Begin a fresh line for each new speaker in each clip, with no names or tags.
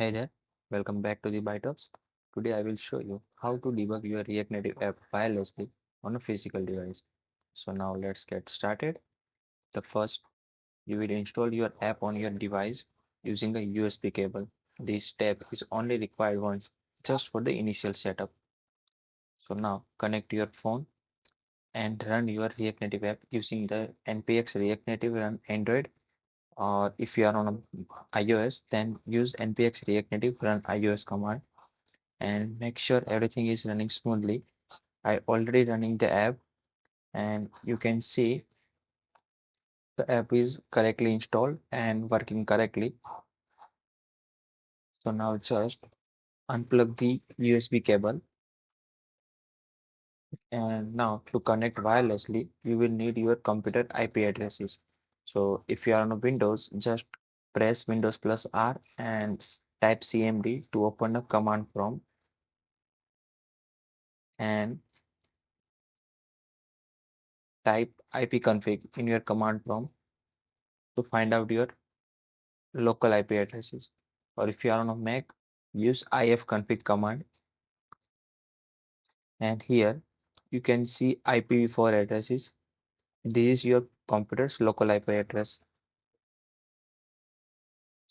Hey there, welcome back to the ByteOps. Today I will show you how to debug your React Native app wirelessly on a physical device. So now let's get started. The first, you will install your app on your device using a USB cable. This step is only required once, just for the initial setup. So now connect your phone and run your React Native app using the npx React Native run Android, or if you are on iOS, then use npx React Native run iOS command and make sure everything is running smoothly. I already running the app and you can see the app is correctly installed and working correctly. So now just unplug the USB cable, and now to connect wirelessly you will need your computer IP addresses. So if you are on a Windows, just press Windows plus R and type cmd to open a command prompt, and type ipconfig in your command prompt to find out your local IP addresses. Or if you are on a Mac, use ifconfig command, and here you can see IPv4 addresses. This is your computer's local IP address.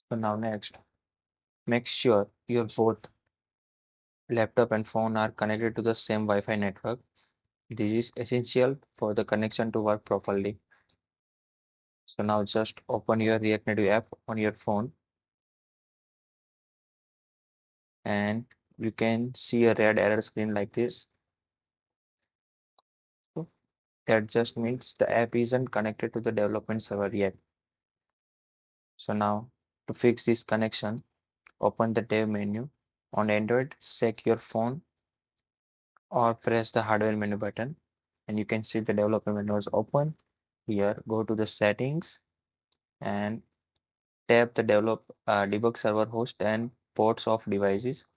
So now next, make sure your both laptop and phone are connected to the same Wi-Fi network. This is essential for the connection to work properly. So now just open your React Native app on your phone, and you can see a red error screen like this. So that just means the app isn't connected to the development server yet. So now to fix this connection, open the dev menu. On Android, check your phone or press the hardware menu button, and you can see the developer menu is open. Here, go to the settings and tap the debug server host and ports of devices.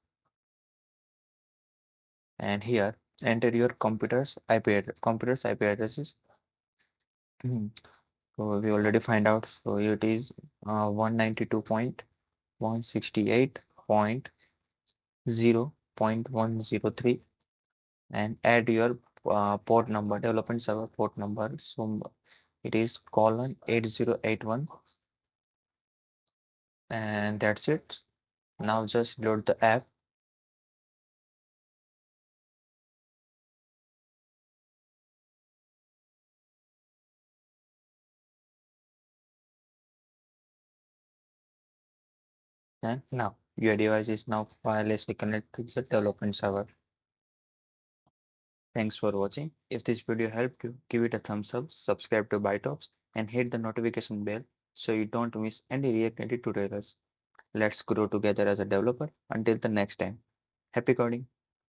And here, enter your computer's IP addresses. So we already find out. So it is 192.168.0.103, and add your port number, development server port number. So it is colon 8081, and that's it. Now just load the app, and now your device is now wirelessly connected to the development server. Thanks for watching. If this video helped you, give it a thumbs up, subscribe to ByteOps, and hit the notification bell so you don't miss any React Native tutorials. Let's grow together as a developer. Until the next time. Happy coding.